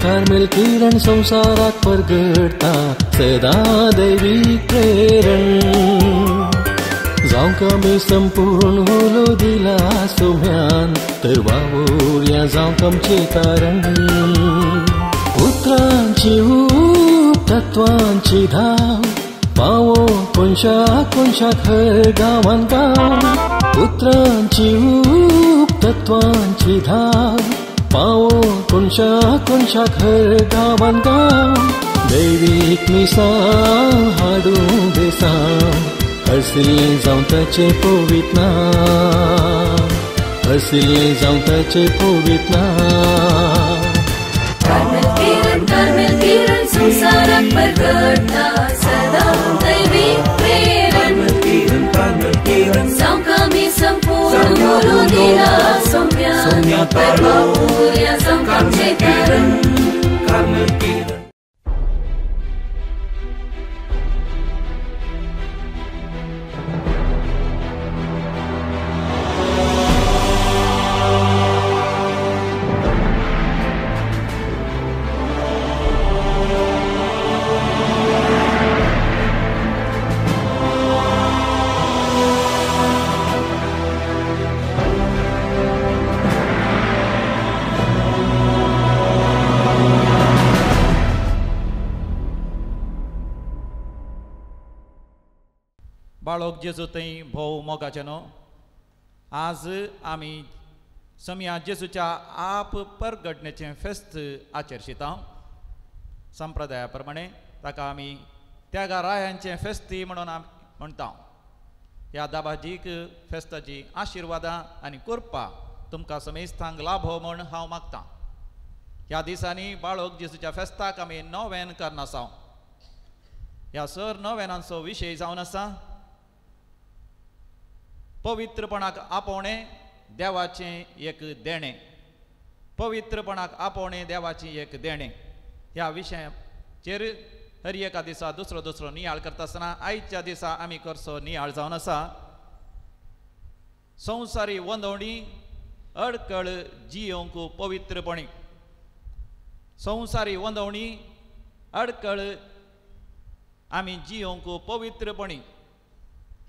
Carmel किरण संसारात परगडता सदा दैवी प्रेरण जावंक आमी संपूर्ण होलो दिला सोम्यान तर वावुरया जावंक आमचे कारण उतरांची ऊब तत्वांची धाव पावो कोणशाक हर गांवान गांव उतरांची ऊब तत्वांची धाव पावो कोणशाक हर गांवान गांव दैवीक मिसाळ हाडूं देसाव हरसिल्लें जावं ताचें पवित्र नांव हरसिल्लें जावं ताचें पवित्र नांव कार्मेल किरण संसारात परगडता सदा दैवीक प्रेरण जावंक आमी संपूर्ण होलो दिला सोम्या तर वावुरया जावंक आमचे कारण बाळोक जेजू थंय भोव मोगाचे न्हू आज आमी समिया जेजूच्या आप परगटणेचें फेस्त आचरशिता संप्रदाया प्रमाणे ताका आमी त्यागारायांचें फेस्ती म्हणून म्हणटा ह्या दाबाजीक फेस्ताची आशिर्वादां आनी कृपा तुमकां समेस्तांक लाभो म्हूण हांव मागतां ह्या दिसांनी बाळोक जेजूच्या फेस्ताक आमी नोवेन करनासांव ह्या सर नोवेनांचो विशय जावन आसा पवित्रपणाक आपोवणे देवाचें एक देणें पवित्रपणाक आपोवणे देवाचें एक देणें ह्या विशयाचेर हर एका दिसा दुसरो नियाळ करता आसतना आयच्या दिसा आमी करचो नियाळ जावन आसा संवसारी वंदवणी अडकळ जियोंक पवित्रपणी संवसारी वंदवणी अडकळ आमी जियोंक पवित्रपणी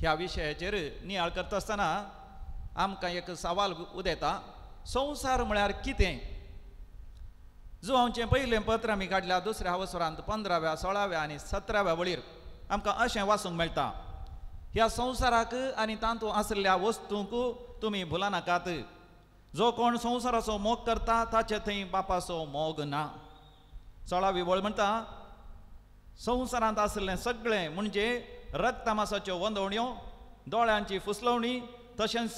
ह्या विशयाचेर नियाळ करता आसतना आमकां एक सवाल उदेता संवसार म्हळ्यार कितें जो आमचें पयलें पत्र आमी काडल्या दुसऱ्या वसरांत 15व्या 16व्या आनी 17व्या वळीर आमकां अशें वाचूंक मेळटा ह्या संवसाराक आनी तातूंत आसलेल्या वस्तूंक तुमी भुला नाकात जो कोण संवसाराचो मोग करता ताचे थंय बापाचो मोग ना 16वी वळ म्हणटा संवसारांत आसलें सगळें म्हणजे रक्तमासाच्यो वंदवण्यो दोळ्यांची फुसलवणी तशेंच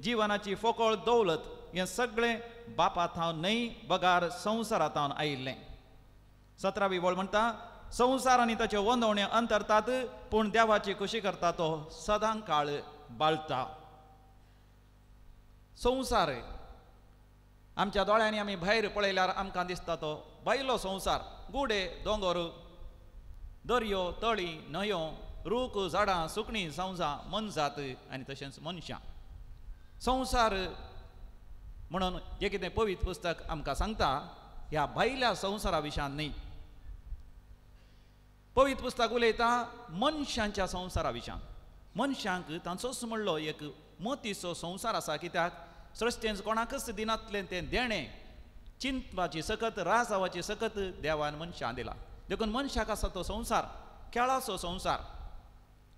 जिवनाची फोकोळ दौलत हें सगळें बापाथावन न्हय बगार संवसारांतावन आयिल्लें 17वी वळ म्हणटा संवसार आनी ताच्यो वंदवण्यो अंतरतात पूण देवाची खुशी करता तो सदां काळ बाळटा संवसार आमच्या दोळ्यांनी आमी भायर पळयल्यार आमकां दिसता तो भायलो संवसार गुडे दोंगर दर्यो तळी न्हंयो रूख झाडां सुकणीं संवसां मनजात आनी तशेंच मनशां संवसार म्हणून जें कितें पवित्र पुस्तक आमकां सांगता ह्या भायल्या संवसारा विशयान न्ही पवित्र पुस्तक उलयता मनशांच्या संवसारा विशयान मनशांक तांचोच म्हणलो एक मोतीचो संवसार आसा कित्याक सृश्टेंत कोणाकच दिनातलें तें देणें चिंतपाची सकत रासावाची सकत देवान मनशां दिला देखून मनशाक आसा तो संवसार खेळाचो संवसार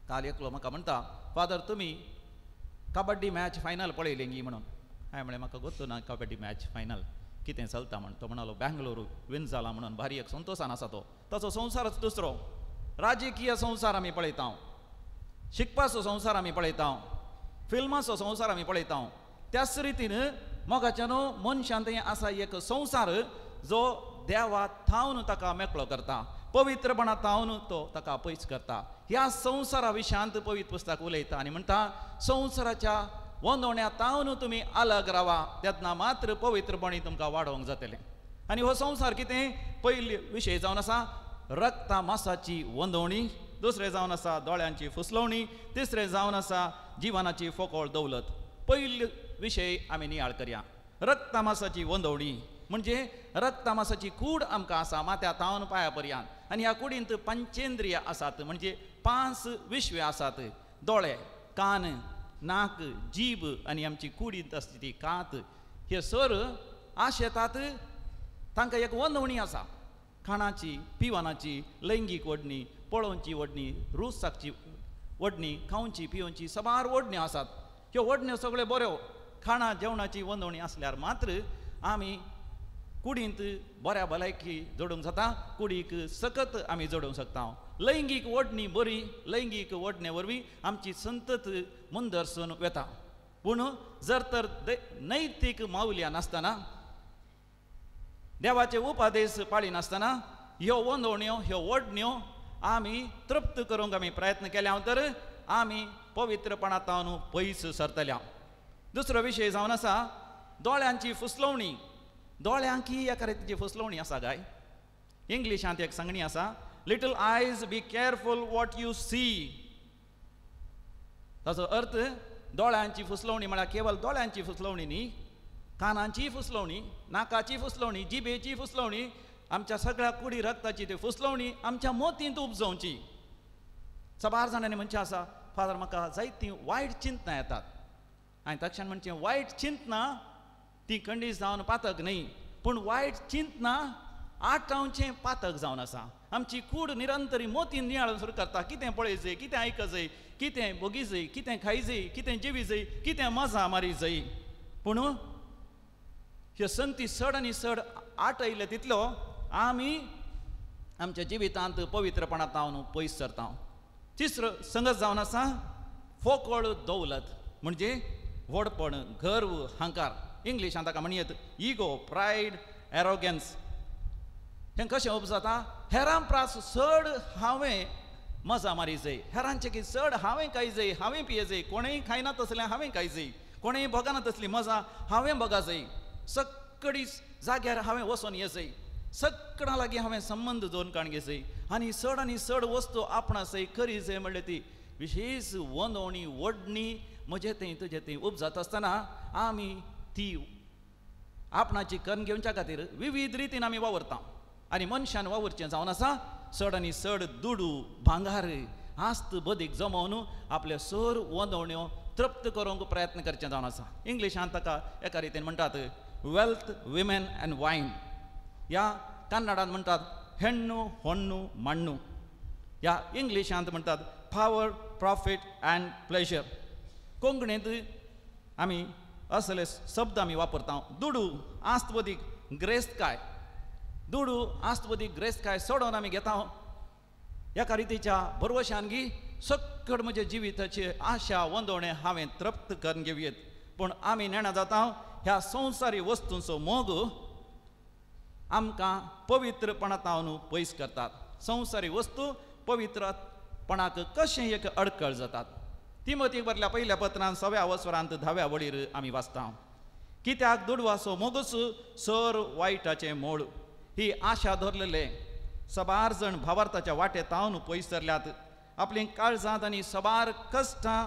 काल एकलो म्हाका म्हणटा फादर तुमी कबड्डी मॅच फायनल पळयली गी म्हणून हांवें म्हळें म्हाका गोत्तू ना कबड्डी मॅच फायनल कितें चलता म्हण तो म्हणालो बेंगलोर विन जाला म्हणून भारी एक संतोशान आसा तो ताचो संवसारच दुसरो राजकीय संवसार आमी पळयता शिकपाचो संवसार आमी पळयता फिल्माचो संवसार आमी पळयता त्याच रितीन मोगाच्या न्हू मनशांत आसा एक संवसार जो देवा थावन ताका मेकळो करता पवित्रपणा थावन तो ताका पयस करता ह्या संवसारा विशयांत पवित्र पुस्तक उलयता आनी म्हणटा संवसाराच्या वंदवण्या थावन तुमी अलग रावा तेन्ना मात्र पवित्रपणी तुमकां वाडोवंक जातलें आनी हो संवसार कितें पयली विशय जावन आसा रक्ता मासाची वंदवणी दुसरें जावन आसा दोळ्यांची फुसलवणी तिसरें जावन आसा जिवनाची फोकोळ दौलत पयले विशय आमी नियाळ करया रक्ता मासाची वंदवणी म्हणजे रक्तमासाची कूड आमकां आसा माथ्या तावन पांया पर्यंत आनी ह्या कुडींत पंचेंद्रिय आसात म्हणजे 5 विश्वे आसात दोळे कान नाक जीब आनी आमची कुडींत आसता ती कात हे सर आशेतात तांकां एक वंदवणी आसा खाणाची पिवानाची लैंगीक वडणी पळोवची वडणी रुसाकची वडणी खावची पिवची सबार वडण्यो आसात ह्यो वडण्यो सगळ्यो बऱ्यो खाणा जेवणाची वंदवणी आसल्यार मात्र आमी कुडींत बऱ्या भलायकी जोडूंक जाता कुडीक सकत आमी जोडूंक शकता लैंगीक वडणी बरी लैंगीक वडणे वरवीं आमची संतत मुंदरसून वेता पूण जर तर नैतीक मावल्या नासतना देवाचे उपादेश पाळिनासतना ह्यो वंदवण्यो ह्यो वडण्यो आमी तृप्त करूंक आमी प्रयत्न केल्या तर आमी पवित्रपणांतावन पयस सरतल्या दुसरो विशय जावन आसा दोळ्यांची फुसलवणी दोळ्यांकी एका रितीची फुसलवणी आसा गाय इंग्लिशांत एक सांगणी आसा लिटल आयज बी केअरफूल वॉट यू सी ताचो अर्थ दोळ्यांची फुसलवणी म्हळ्यार केवळ दोळ्यांची फुसलवणी न्ही कानांची फुसलवणी नाकाची फुसलवणी जिबेची फुसलवणी आमच्या सगळ्या कुडी रक्ताची ती फुसलवणी आमच्या मोतींत उपजोवची सबार जाणांनी म्हणचे आसा फादर म्हाका जायतीं वायट चिंतनां येतात हांवें तक्षण म्हणचें वायट चिंतनां ती खंडीत जावन पातक न्ही पूण वायट चिंतनां आटावचें पातक जावन आसा आमची कूड निरंतरी मोतीन नियाळ सुरू करता कितें पळय जाय कितें आयक जाय कितें बगी जाय कितें खाय जाय कितें जिवी जाय कितें मजा मारी जाय पूण ह्यो संती चड आनी चड आटयले तितलो आमी आमच्या जिवितांत पवित्रपणांतावन पयस सरता तिसरो संगत जावन आसा फोकोळ दौलत म्हणजे व्हडपण गर्व हंकार इंग्लिशांत ताका म्हणयत इगो प्रायड एरोगन्स हें कशें उपजाता हेरां प्रास चड हांवें मजा मारी जाय हेरांचे की चड हांवें खाय जाय हांवें पिये जाय कोणेंय खायना तसलें हांवें खाय जाय कोणेंय भोगना तसली मजा हांवें भोगा जाय सक्कडी जाग्यार हांवें वचोन ये जाय सक्कडां लागीं हांवें संबंद जोडून काणगे जाय आनी चड वस्तू आपणास जाय खरी जाय म्हणल्यार ती विशेश वंदवणी वडणी म्हजें तें तुजें तें उपजाता आसतना आमी ती आपणाची कर्ण घेवच्या खातीर विविध रितीन आमी वावरता आनी मनशान वावरचें जावन आसा चड आनी चड दुडू भांगार आस्त बदीक जमोवन आपले सर वंदवण्यो तृप्त करूंक प्रयत्न करचें जावन आसा इंग्लिशांत ताका एका रितीन म्हणटात वेल्थ विमेन एंड वायन ह्या कन्नडांत म्हणटात हेण्णू होण्णू मण्णू ह्या इंग्लिशांत म्हणटात पावर प्रॉफीट एंड प्लेजर कोंकणींत आमी असले शब्द आमी वापरता दुडू आस्तवदीक ग्रेस्तकाय दुडू आस्तवदीक ग्रेस्तकाय सोडून आमी घेता एका रितीच्या भरवशानगी सक्कड म्हज्या जिविताची आशा वंदवणे हांवें तृप्त करून घेवयेत पूण आमी नेणा जाता ह्या संवसारी वस्तूंचो मोग आमकां पवित्रपणांतावन पयस करतात संवसारी वस्तू पवित्रपणाक कशें एक अडखळ जातात तिमोथीक बरयल्या पयल्या पत्रांत 6व्या वस्वरांत 10व्या वळीर आमी वाचता कित्याक दुडवाचो मोगूच सर वायटाचें मोळ ही आशा धरलेले सबार जण भावार्थाच्या वाटे तावन पयस सरल्यात आपली काळजांत आनी सबार कश्टां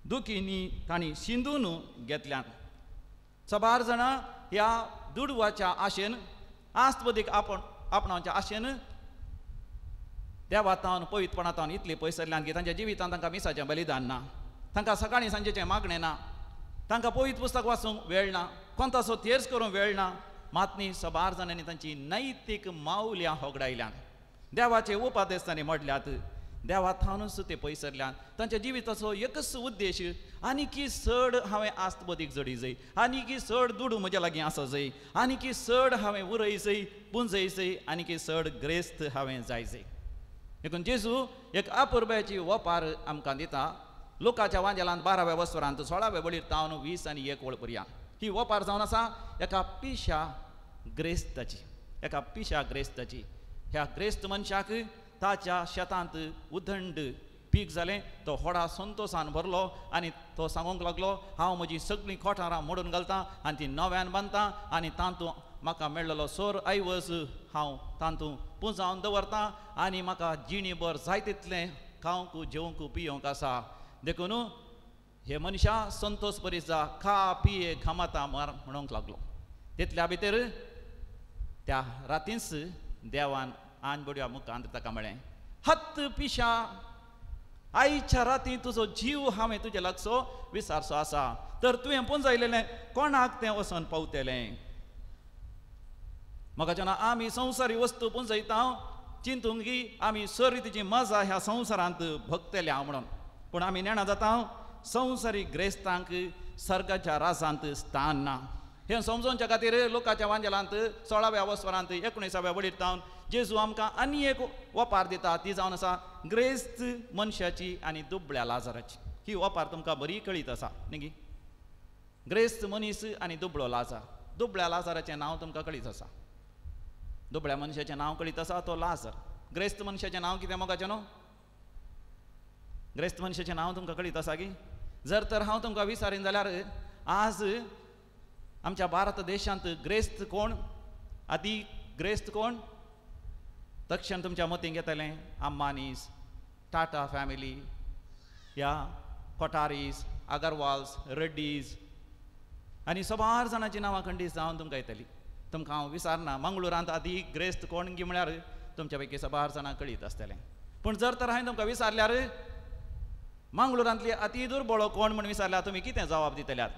दुखींनी तांणी शिंदून घेतल्यात सबार जाणां ह्या दुडवाच्या आशेन आस्तवदीक आपणाच्या आशेन देवातावन पवित्रपणांतावन इतली पयस सरल्यात की तांच्या जिवितांत तांकां मिसाचें बलिदान ना तांकां सकाळीं सांजेचें मागणें ना तांकां पवित्र पुस्तक वाचूंक वेळ ना कोणताचो तेर्स करूंक वेळ ना मातनी सबार जाणांनी तांची नैतीक मावल्यां होगडायल्यात देवाचे उपादेश तांणी मोडल्यात देवातावनूच ते पयस सरल्यात तांच्या जिविताचो एकच उद्देश आनीकी चड हांवें आस्तबदीक जडी जाय आनीकी चड दुडू म्हज्या लागीं आसा जाय आनीकी चड हांवें उरय जाय पुंजय जाय आनीकी चड ग्रेस्त हांवें जाय जाय देखून जेजू एक अपुर्ब्याची वपार आमकां दिता लोकाच्या वांजेलांत 12व्या वस्वरांत 16व्या वळीर तावन 20 आनी 1 वळ पर्यंत ही वपार जावन आसा एका पिशा ग्रेस्ताची ह्या ग्रेस्त मनशाक ताच्या शेतांत उदंड पीक जालें तो व्हडा संतोशान भरलो आनी तो सांगूंक लागलो हांव म्हजी सगळीं खोटारां मोडून घालतां आनी ती नव्यान बांदतां आनी तांतूं म्हाका मेळ्ळलो सोर आयवज हांव तांतूं पुंजावन दवरतां आनी म्हाका जिणीभर जाय तितलें खावंक जेवंक पियोंक आसा देखून हे मनशा संतोश परिसा खा पिये घामाता म्हणूंक लागलो तितल्या भितर त्या रातींच देवान आन बड्या मुखांत ताका म्हळें, हत्त पिशा, आयच्या राती तुजो जीव हांवें तुजे लागसो विसारचो आसा, तर तुवें पुंजयलेलें कोणाक तें वचोन पावतलें. म्हाका जेन्ना आमी संवसारी वस्तू पुंजयता चिंतूंक की आमी सरी तिची मजा ह्या संवसारांत भोगतले हांव म्हणून, पूण आमी नेणा जाता संवसारी ग्रेस्तांक सर्गाच्या राजांत स्थान ना. हें समजोवच्या खातीर लोकांच्या वांजेलांत 16व्या वस्वरांत 19व्या वडीत जावन जेजू आमकां आनी एक वपार दिता, ती जावन आसा ग्रेस्त मनशाची आनी दुबळ्या लाजाराची. ही वपार तुमकां बरी कळीत आसा न्ही. ग्रेस्त मनीस आनी दुबळो लाजार. दुबळ्या लाजाराचें नांव तुमकां कळीत आसा. दुबळ्या मनशाचें नांव कळीत आसा तो लाजार. ग्रेस्त मनशाचें नांव कितें मोगाचें न्हू? ग्रेस्त मनशाचें नांव तुमकां कळीत आसा की? जर तर हांव तुमकां विचारीन जाल्यार आज आमच्या भारत देशांत ग्रेस्त कोण, आदी ग्रेस्त कोण? तक्षण तुमच्या मतींत येतलें अंबानीस, टाटा फॅमिली, या कोठारीस, अगरवाल्स, रेड्डीज आनी सबार जाणांची नांवां खंडीत जावन तुमकां येतलीं. तुमकां हांव विचारना मंगळुरांत आदी ग्रेस्त कोण गी म्हळ्यार तुमच्या पैकी सबार जाणां कळीत आसतलें. पूण जर तर हांवें तुमकां विचारल्यार मंगळुरांतली अती दुर्बळो कोण म्हण विचारल्यार तुमी कितें जवाब दितल्यात?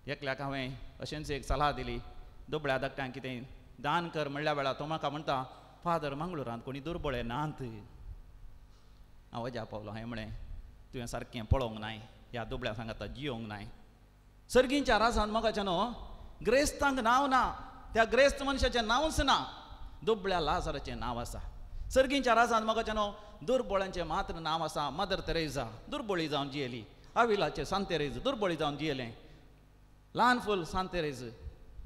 एकल्याक हांवें अशेंच एक सलाह दिली, दुबळ्या धाकट्यांक कितें दान कर म्हणल्या वेळार तो म्हाका म्हणटा, फादर मंगळुरांत कोणी दुर्बळे नात. हांव अजा पावलो. हांवें म्हळें तुवें सारकें पळोवंक नाय, ह्या दुबळ्या सांगाता जियोंक नाय. सर्गींच्या राजांत मोगाचें न्हू ग्रेस्तांक नांव ना, त्या ग्रेस्त मनशाचें नांवच ना, दुबळ्या लाजाराचें नांव आसा. सर्गींच्या राजांत मोगाचें न्हू दुर्बळांचें मात्र नांव आसा. मदर तेरेसा दुर्बळी जावन जियेली, अविलाचें सांत तेरेज दुर्बळी जावन जियेलें, ल्हान फूल सांत तेरेज,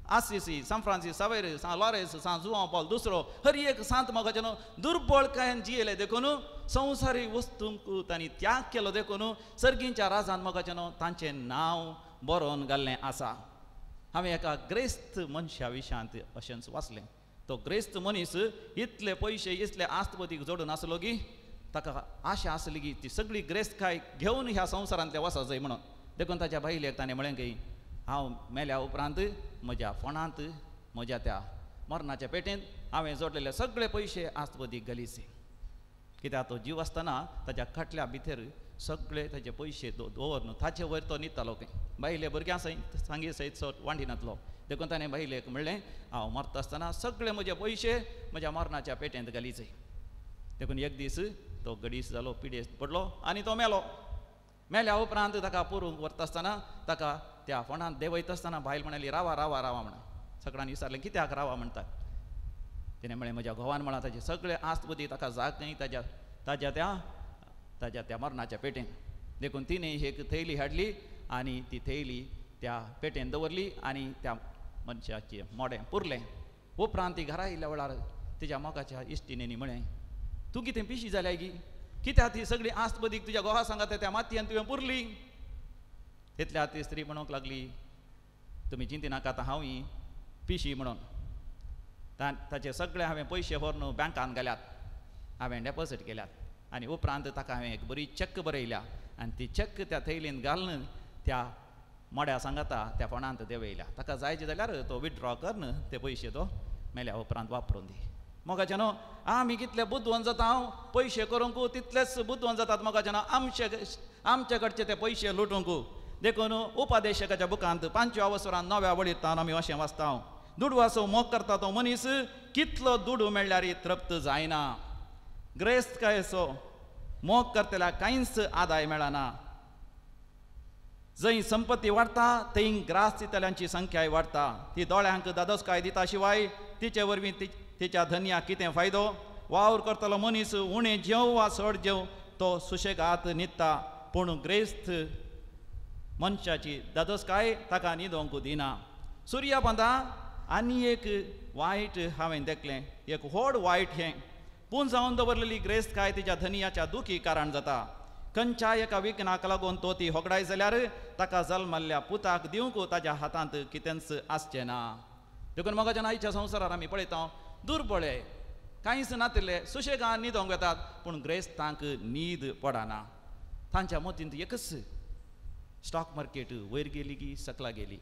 आसिसी, सान फ्रांसीस सावेरेज, सान लॉरेन्स, सान जुआंव पॉल दुसरो, हर एक सांत मोगाचें न्हू दुर्बळकायेन जियेले देखून संवसारी वस्तूंक तांणी त्याग केलो देखून सर्गींच्या राजांत मोगाचें न्हू तांचें नांव बरोवन घाल्लें आसा. हांवें एका ग्रेस्त मनशा विशयांत अशेंच वाचलें. तो ग्रेस्त मनीस इतले पयशे इतले आस्तपतीक जोडून आसलो की ताका आशा आसली की ती सगळी ग्रेस्तकाय घेवन ह्या संवसारांतले वसा जाय म्हणून. देखून ताच्या बायलेक ताणें म्हळें की हांव मेल्या उपरांत म्हज्या फोंडांत म्हज्या त्या मरणाच्या पेटेंत हांवें जोडलेले सगळे पयशे आस्तपतीक घालीचे. कित्याक तो जीव आसतना ताच्या खाटल्या भितर सगळे ताचे पयशे दवरून ताचे वयर तो न्हिदतालो खंय. बायले भुरग्यां सयत सांगी सयत वांडिनातलो. देखून ताणें बायलेक म्हणलें हांव मरता आसतना सगळे म्हजे पयशे म्हज्या मरणाच्या पेटेंत घालीचे. देखून एक दीस तो गडीस जालो, पिडेस पडलो आनी तो मेलो. मेल्या उपरांत ताका पुरूंक व्हरता आसतना ताका त्या फोंडांत देंवयता आसतना बायल म्हणाली रावा रावा रावा म्हणून. सगळ्यांनी विचारलें कित्याक रावा म्हणटात? तिणें म्हळें म्हज्या घोवान म्हळां ताचे सगळे आस्तपती ताका जाग न्ही ताच्या त्या मरणाच्या पेटेंत. देखून तिणें एक थैली हाडली आनी ती थैली त्या पेटेंत दवरली आनी त्या मनशाचें मोडें पुरलें. उपरांत ती घरा येयल्या वेळार तिच्या मोगाच्या इश्टिणींनी म्हळें तूं कितें पिशी जाल्या गी? कित्याक ती सगळी आस्तपतीक तुज्या घोवा सांगात त्या मातयेन तुवें पुरली? तितल्या ती स्त्री म्हणूंक लागली तुमी चिंती नाका आतां हांव ही पिशी म्हणून. ताचे सगळे हांवें पयशे व्हरून बँकान घाल्यात, हांवें डेपॉझीट केल्यात आनी उपरांत ताका हांवें एक बरी चॅक बरयल्या आनी ती चॅक त्या थैलीन घालून त्या मोड्या सांगाता त्या फोंडांत देंवयल्या. ताका जायचे जाल्यार तो विथड्रॉ कर न्हू ते पयशे तो मेल्या उपरांत वापरून दी. मोगाचें न्हू आमी कितले बुद्धवंत जाता पयशे करूंक तितलेच बुद्धवंत जातात. मोगाचें न्हू आमचे कडचे ते पयशे लुटूंक. देखून उपदेशकाच्या बुकांत 5व्या वसरांत 9व्या वडीत आमी अशें वाचता दुडवासो मोग करता तो मनीस कितलो दुडू मेळ्ळ्यार तृप्त जायना. ग्रेस्तकायेचो मोग करतल्या कांयच आदाय मेळना. जंय संपत्ती वाडटा थंय ग्रासतल्यांची संख्याय वाडटा. ती दोळ्यांक दादोसकाय दिता शिवाय तिचे वरवीं तिच्या धन्याक कितें फायदो? वावर करतलो मनीस उणें जेव वा चड जेव तो सुशेगाद न्हिदता, पूण ग्रेस्त मनशाची दादोसकाय ताका न्हिदोंक दिना. सुर्याबंदा आनी एक वायट हांवें देखलें, एक व्हड वायट हें पूण जावन दवरलेली ग्रेस्तकाय तिच्या धनियाच्या दुखी कारण जाता. खंयच्याय एका विकनाक लागून तो ती होगडाय जाल्यार ताका जल्मल्ल्या पुताक दिवंक ताच्या हातांत कितेंच आसचें ना. देखून मोगाच्या आयच्या संवसारांत आमी पळयता दुर्बळे कांयच नातिल्ले सुशेगाद न्हिदोंक येतात, पूण ग्रेस्तांक न्हीद पडना. तांच्या मतींत एकच स्टॉक मार्केट वयर गेली की सकला गेली,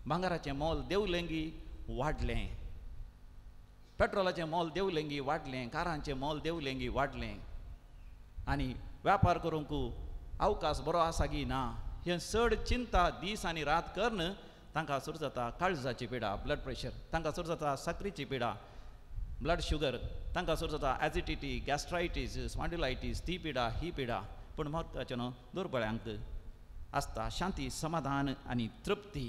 भांगाराचें मोल देवलेंगी वाडलें, पेट्रोलाचें मोल देवलेंगी वाडलें, कारांचें मोल देवलेंगी वाडलें, आनी व्यापार करूंक अवकाश बरो आसा की ना हें चड चिंता दीस आनी रात करन तांकां सुरू जाता काळजाची पिडा, ब्लड प्रेशर, तांकां सुरू जाता साकरीची पिडा, ब्लड शुगर, तांकां सुरू जाता एजिडिटी, गॅस्ट्रायटीस, स्पॉन्डिलायटीस, ती पिडा ही पिडा. पूण महत्वाचें न्हू, दुर्बळ्यांक आसता शांती, समाधान आनी तृप्ती.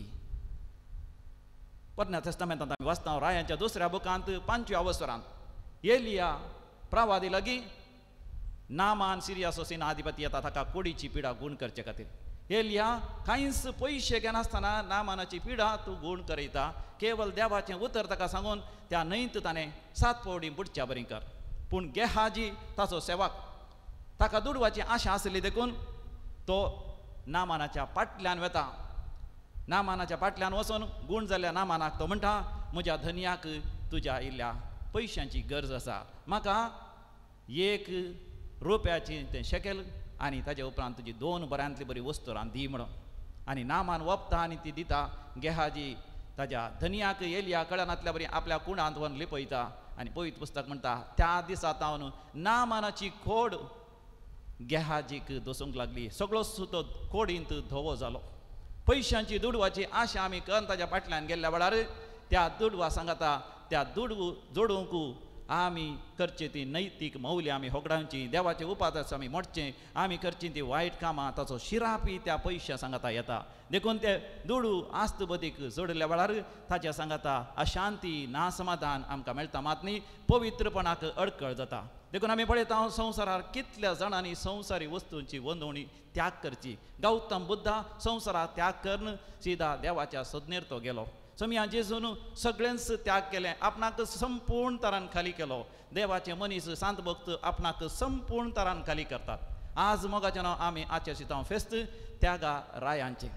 पोरण्या तेस्तामेंतांत आमी वाचता रायांच्या 2ऱ्या बुकांत 5व्या वसरांत एलिया प्रवादी लागीं नामान सिरियाचो सेनाधिपती येता ताका कोडीची पिडा गूण करचे खातीर. एलिया कांयच पयशे घेनासतना नामानाची पिडा तूं गूण करयता, केवळ देवाचें उतर ताका सांगून त्या न्हंयत ताणें 7 पवडी बुडच्या बरी कर. पूण गेहाजी ताचो सेवक, ताका दुडवाची आशा आसली देखून तो नामानाच्या फाटल्यान वता. नामानाच्या फाटल्यान वचून गूण जाल्ल्या नामानाक तो म्हणटा, म्हज्या धन्याक तुज्या इल्ल्या पयशांची गरज आसा, म्हाका 1 रुपयाची तें शेकेल आनी ताजे उपरांत तुजी 2 बऱ्यांतली बरी वस्तू रान दी म्हणून. आनी नामान वपता आनी ती दिता. गेहाजी ताज्या धन्याक एलिया कळनातल्या बरी आपल्या कुंडांत व्हरून लिपयता. आनी पवित्र पुस्तक म्हणटा त्या दिसा तावन नामानाची खोड गेहाजीक दसूंक लागली. सगळो सुतो खोडींत धवो जालो. पयशांची दुडवाची आशा आमी करून ताज्या फाटल्यान गेल्ल्या वेळार त्या दुडवा सांगता, त्या दुडवू जोडूंक आमी करची ती नैतीक मौल्य आमी होगडावची, देवाचे उपादस आमी मोडचें, आमी करची ती वायट कामां, ताचो शिरापी त्या पयशा सांगता येता. देखून ते दुडू आस्त बदीक जोडल्या वेळार ताच्या सांगता अशांती, नासमाधान आमकां मेळटा, मात न्ही पवित्रपणाक अडखळ जाता. देखून आमी पळयता संवसारार कितल्या जाणांनी संवसारी वस्तूंची वंदवणी त्याग करची. गौतम बुद्धा संवसाराक त्याग करून सीधा देवाच्या सदनेर तो गेलो. समया जेजून सगळ्यांच त्याग केलें, आपणाक संपूर्ण तरान खाली केलो. देवाचे मनीस सांत भक्त आपणाक संपूर्ण तरान खाली करतात. आज मोगाचें नांव आमी आजच्या शितां फेस्त त्यागा रायांचें,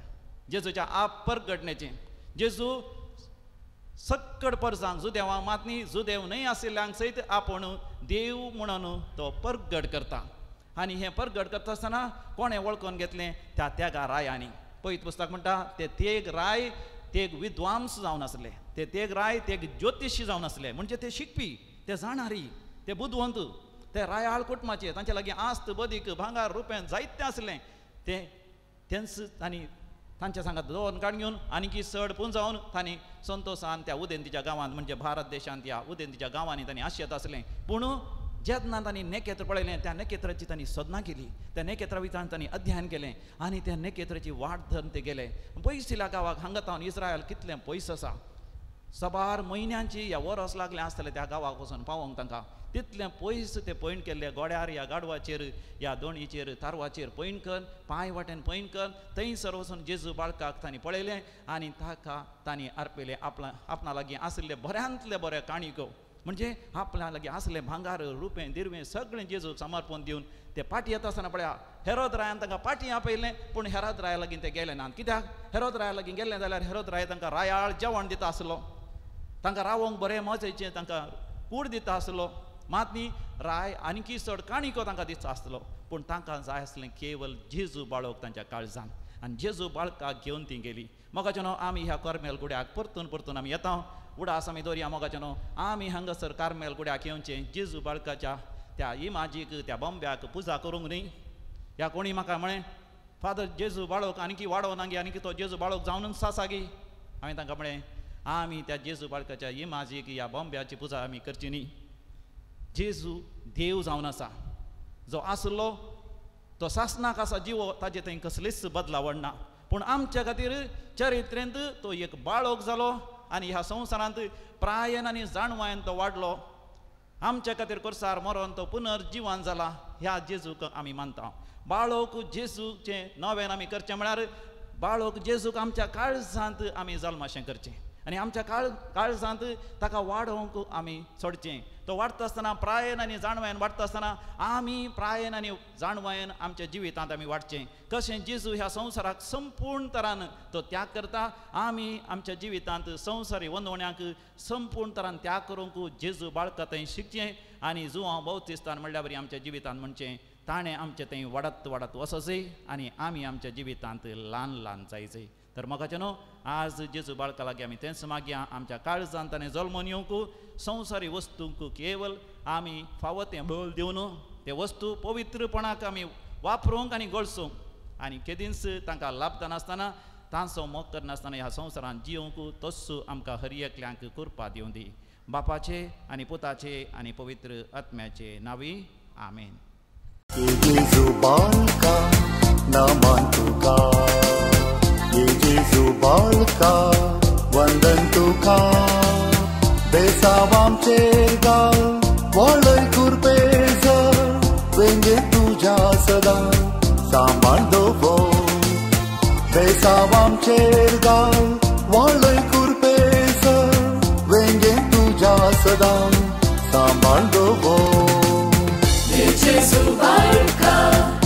जेजूच्या आप परगटणेचें. जेजू सक्कड परसांक जुदेवांक मात न्ही जुदेव न्हय आशिल्ल्यांक सयत आपूण देव म्हणून तो परगट करता. आनी हें परगट करता आसतना कोणें वळखून घेतलें? त्या त्यागा रायांनी. पवित्र पुस्तक म्हणटा ते तेग राय ते एक विद्वांस जावन आसले, ते तेग राय ते एक ज्योतिशी जावन आसले. म्हणजे ते शिकपी, ते जाणारी, ते बुद्धवंत, ते रायाळ कुटुंबाचे, तांचे लागीं आस्त बदीक भांगार रुपें जायतें आसलें. ते तेंच तांणी तांच्या सांगात दोन काण घेवन आनीकी चड पुंजावन तांणी संतोशान त्या उदेंतीच्या गांवांत, म्हणजे भारत देशांत ह्या उदेंतीच्या गांवांनी तांणी आशेत आसलें. पूण जेन्ना तांणी नेकेत्र पळयलें, त्या नेकेत्राची तांणी सदना केली, त्या नेकेत्रा विचार तांणी अध्ययन केलें आनी त्या नेकेत्राची वाट धरून ते गेले. पयसिल्या गांवाक हांगा तावन इस्रायल कितलें पयस आसा, सबार म्हयन्यांची ह्या वरस लागलें आसतलें त्या गांवाक वचून पावोंक तांकां. तितलें पयस ते पयण केल्ले गोड्यार या गाडवाचेर या दोणीचेर तारवाचेर पयण कर, पांय वाटेन पयण कर, थंयसर वचून जेजू बाळकाक तांणी पळयलें आनी ताका तांणी अर्पयलें. आपणा लागीं आशिल्ले बऱ्यांतले बरे काणिको, म्हणजे आपल्या लागीं आसलें भांगार रुपें दिरवें सगळें जेजू समर्पण दिवन ते पाटी येता आसतना पळया हेरोद रायान तांकां पाटी आपयलें. पूण हेरोद राया लागीं ते गेले नात. कित्याक? हेरोद राया लागीं गेलें जाल्यार हेरोद राय तांकां रायाळ जेवण दिता आसलो, तांकां रावोंक बरें मजेचें तांकां कूड दिता आसलो. मात न्ही राय आनीकी चड काणिको तांकां दिता आसलो. पूण तांकां जाय आसलें केवळ जेजू बाळोवक तांच्या काळजान, आनी जेजू बाळकाक घेवन ती गेली. मोगाचें न्हू आमी ह्या कार्मेल गुड्याक परतून परतून आमी येता. उडास आमी दवरया मोगाचें न्हू. आमी हांगासर कार्मेल गुड्याक येवचें, जेजू बाळकाच्या त्या इमाजीक, त्या बंब्याक पुजा करूंक न्ही. ह्या कोणी म्हाका म्हळें फादर जेजू बाळोक आनीकी वाडो नांगी, आनीकी तो जेजू बाळोक जावनूच आसा गी. हांवें तांकां म्हळें आमी त्या जेजू बाळकाच्या इमाजीक ह्या बंब्याची पुजा आमी करची न्ही. जेजू देव जावन आसा, जो आसलो तो सासनाक आसा जिवो, ताजे थंय कसलीच बदलावण ना. पूण आमच्या खातीर चरित्रेंत तो एक बाळोक जालो आनी ह्या संवसारांत प्रायेन आनी जाणवायेन तो वाडलो. आमच्या खातीर कोर्सार मरोन तो पुनर्जिवन जाला. ह्या जेजूक आमी मानता. बाळोक जेजूचें नवें आमी करचें म्हळ्यार बाळोक जेजूक आमच्या काळजांत आमी जल्माशें करचें आनी आमच्या काळजांत ताका वाडोवंक आमी सोडचें. तो वाडटा आसतना प्रायेन आनी जाणवायेन वाडटा आसतना आमी प्रायेन आनी जाणवायेन आमच्या जिवितांत आमी वाडचें. कशें जेजू ह्या संवसाराक संपूर्ण तरान तो त्याग करता, आमी आमच्या जिवितांत संवसारी वंदवण्यांक संपूर्ण तरान त्याग करूंक जेजू बाळका थंय शिकचें. आनी जुवांव बौतिस्तान म्हणल्या बरी आमच्या जिवितांत म्हणचें ताणें आमचें थंय वाडत वाडत वचचें आनी आमी आमच्या जिवितांत ल्हान ल्हान जायचें. तर म्हाका न्हू आज जेजू बाळका लागीं आमी तेंच मागया आमच्या काळजांत ताणें जल्मोन येवंक संवसारी वस्तूंक केवळ आमी फावो तें बळ दिवन ते वस्तू पवित्रपणाक आमी वापरूंक आनी गळसूंक आनी केदींच तांकां लाभता नासतना तांचो मोग करनासतना ह्या संवसारांत जिवंक तस्सो आमकां हर एकल्यांक कृपा दिवं दी बापाचे आनी पुताचे आनी पवित्र आत्म्याचे नांवी आमेन. Jesu balka naman tuka Jesu balka vandan tuka Besavam chergal walay kurpeza Venge tuja sada sambandovo Besavam chergal walay kurpeza Venge tuja sada sambandovo Jesu balka